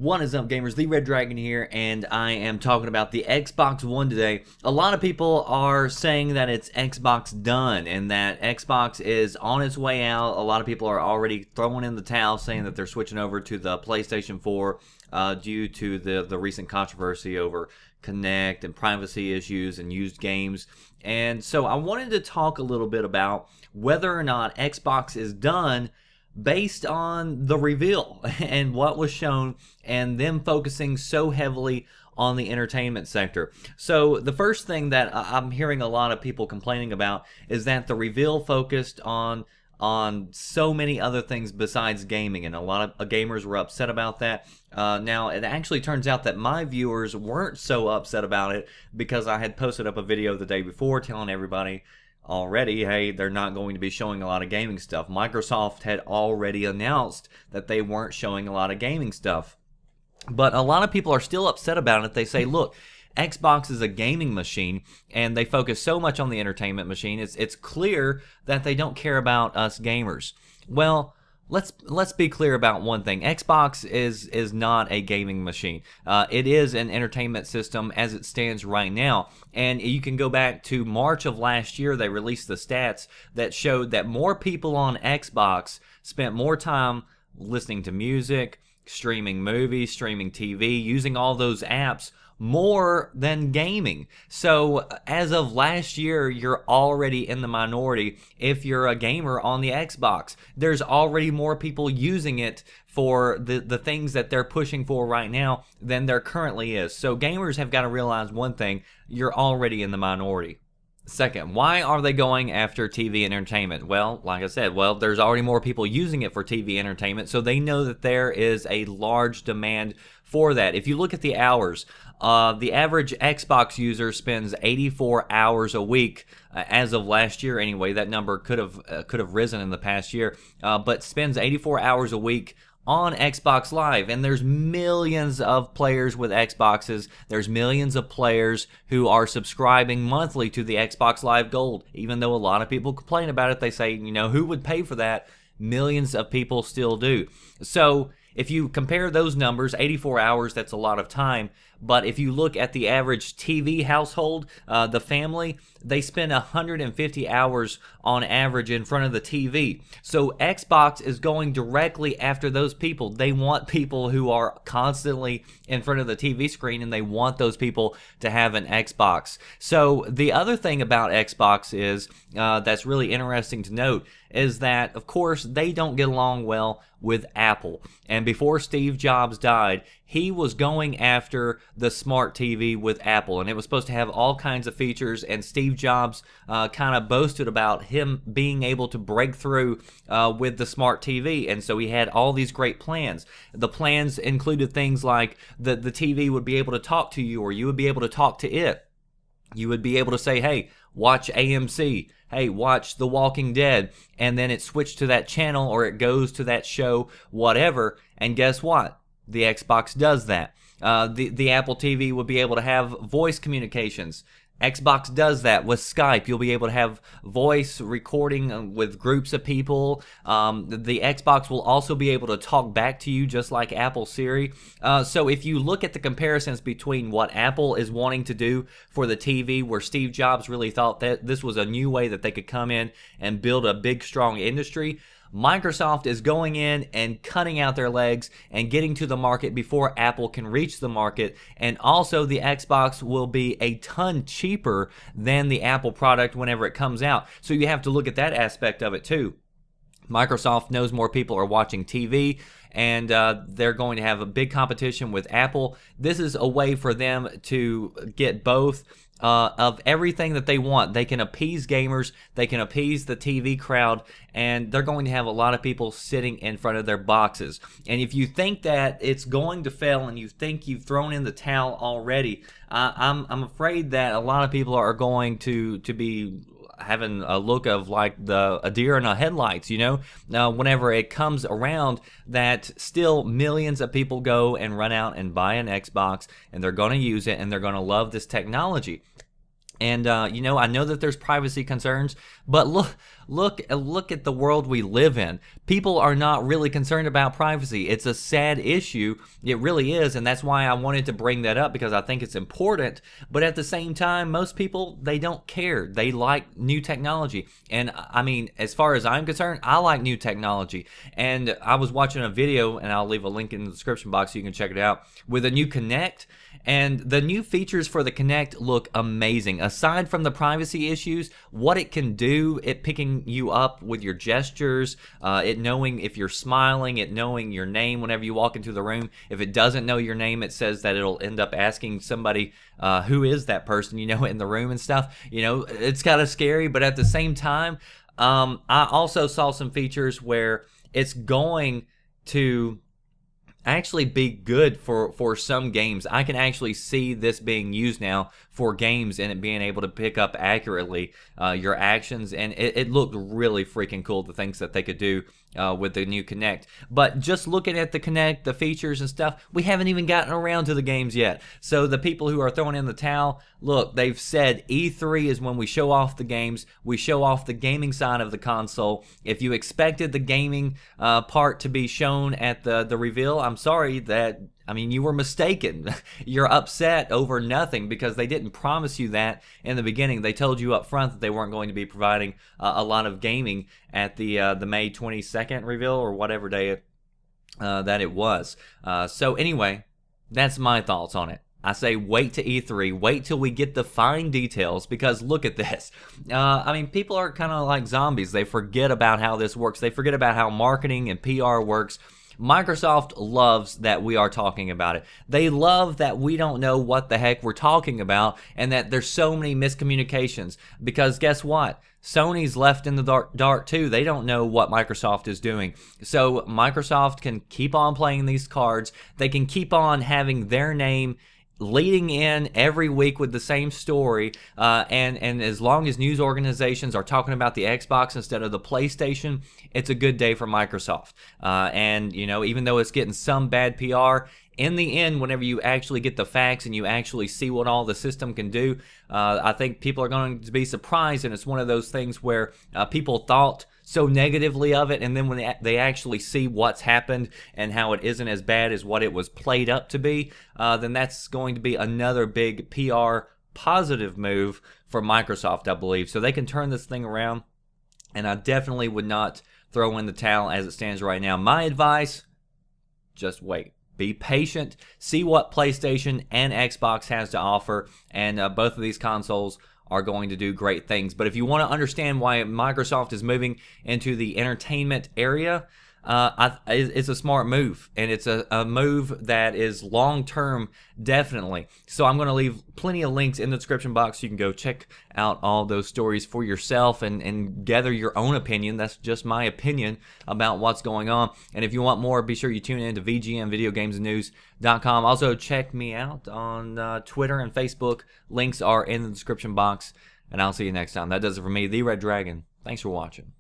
What is up, gamers? The Red Dragon here, and I am talking about the Xbox One today. A lot of people are saying that it's Xbox done and that Xbox is on its way out. A lot of people are already throwing in the towel, saying that they're switching over to the PlayStation 4 due to the recent controversy over Connect and privacy issues and used games. And so I wanted to talk a little bit about whether or not Xbox is done based on the reveal and what was shown and them focusing so heavily on the entertainment sector. So the first thing that I'm hearing a lot of people complaining about is that the reveal focused on so many other things besides gaming, and a lot of gamers were upset about that. Now it actually turns out that my viewers weren't so upset about it because I had posted up a video the day before telling everybody already, hey, they're not going to be showing a lot of gaming stuff. Microsoft had already announced that they weren't showing a lot of gaming stuff. But a lot of people are still upset about it. They say, look, Xbox is a gaming machine, and they focus so much on the entertainment machine. It's clear that they don't care about us gamers. Well, let's be clear about one thing. Xbox is not a gaming machine. It is an entertainment system as it stands right now. And you can go back to March of last year. They released the stats that showed that more people on Xbox spent more time listening to music, streaming movies, streaming TV, using all those apps more than gaming. So as of last year, you're already in the minority if you're a gamer on the Xbox. There's already more people using it for the things that they're pushing for right now than there currently is. So gamers have got to realize one thing: you're already in the minority. Second, why are they going after TV entertainment? Well, like I said, there's already more people using it for TV entertainment, so they know that there is a large demand for that. If you look at the hours, the average Xbox user spends 84 hours a week as of last year. Anyway, that number could have risen in the past year, but spends 84 hours a week on Xbox Live. And there's millions of players with Xboxes. There's millions of players who are subscribing monthly to the Xbox Live Gold. Even though a lot of people complain about it, they say, you know, who would pay for that? Millions of people still do. So if you compare those numbers, 84 hours, that's a lot of time. But if you look at the average TV household, the family, they spend 150 hours on average in front of the TV. So Xbox is going directly after those people. They want people who are constantly in front of the TV screen, and they want those people to have an Xbox. So the other thing about Xbox is, that's really interesting to note, is that, of course, they don't get along well with Apple. And before Steve Jobs died, he was going after the smart TV with Apple, and it was supposed to have all kinds of features, and Steve Jobs kind of boasted about him being able to break through with the smart TV, and so he had all these great plans. The plans included things like the TV would be able to talk to you, or you would be able to talk to it. You would be able to say, hey, watch AMC, hey, watch The Walking Dead, and then it switched to that channel, or it goes to that show, whatever, and guess what? The Xbox does that. The Apple TV would be able to have voice communications. Xbox does that with Skype. You'll be able to have voice recording with groups of people. The Xbox will also be able to talk back to you just like Apple Siri. So if you look at the comparisons between what Apple is wanting to do for the TV, where Steve Jobs really thought that this was a new way that they could come in and build a big, strong industry, Microsoft is going in and cutting out their legs and getting to the market before Apple can reach the market. And also the Xbox will be a ton cheaper than the Apple product whenever it comes out. So you have to look at that aspect of it too. Microsoft knows more people are watching TV, and they're going to have a big competition with Apple. This is a way for them to get both of everything that they want. They can appease gamers, they can appease the TV crowd, and they're going to have a lot of people sitting in front of their boxes. And if you think that it's going to fail and you think you've thrown in the towel already, I'm afraid that a lot of people are going to be having a look of like a deer in the headlights, you know. Now, whenever it comes around, that still millions of people go and run out and buy an Xbox, and they're going to use it, and they're going to love this technology. And you know, I know that there's privacy concerns, but look at the world we live in. People are not really concerned about privacy. It's a sad issue. It really is, and that's why I wanted to bring that up, because I think it's important. But at the same time, most people, they don't care. They like new technology. And I mean, as far as I'm concerned, I like new technology. And I was watching a video, and I'll leave a link in the description box so you can check it out, with a new Kinect. And the new features for the Kinect look amazing. Aside from the privacy issues, what it can do, it picking you up with your gestures, it knowing if you're smiling, it knowing your name whenever you walk into the room. If it doesn't know your name, it says that it'll end up asking somebody who is that person, you know, in the room and stuff. You know, it's kind of scary, but at the same time, I also saw some features where it's going to actually be good for some games. I can actually see this being used now for games, and it being able to pick up accurately your actions, and it looked really freaking cool, the things that they could do with the new Kinect. But just looking at the Kinect, the features and stuff, we haven't even gotten around to the games yet. So the people who are throwing in the towel, look, they've said E3 is when we show off the games, we show off the gaming side of the console. If you expected the gaming part to be shown at the reveal, I'm sorry, I mean, you were mistaken. You're upset over nothing, because they didn't promise you that in the beginning. They told you up front that they weren't going to be providing a lot of gaming at the May 22nd reveal, or whatever day that it was. So anyway, that's my thoughts on it. I say wait to E3, wait till we get the fine details, because look at this. I mean, people are kind of like zombies. They forget about how this works. They forget about how marketing and PR works. Microsoft loves that we are talking about it. They love that we don't know what the heck we're talking about, and that there's so many miscommunications, because guess what? Sony's left in the dark too. They don't know what Microsoft is doing. So Microsoft can keep on playing these cards. They can keep on having their name leading in every week with the same story, and as long as news organizations are talking about the Xbox instead of the PlayStation, it's a good day for Microsoft. And you know, even though it's getting some bad PR, in the end, whenever you actually get the facts and you actually see what all the system can do, I think people are going to be surprised. And it's one of those things where people thought so negatively of it, and then when they actually see what's happened and how it isn't as bad as what it was played up to be, then that's going to be another big PR positive move for Microsoft, I believe. So they can turn this thing around, and I definitely would not throw in the towel as it stands right now. My advice, just wait. Be patient, see what PlayStation and Xbox has to offer, and both of these consoles are going to do great things. But if you want to understand why Microsoft is moving into the entertainment area, it's a smart move, and it's a move that is long-term, definitely. So I'm going to leave plenty of links in the description box so you can go check out all those stories for yourself and gather your own opinion. That's just my opinion about what's going on. And if you want more, be sure you tune in to VGMVideoGamesandNews.com. Also, check me out on Twitter and Facebook. Links are in the description box, and I'll see you next time. That does it for me, The Red Dragon. Thanks for watching.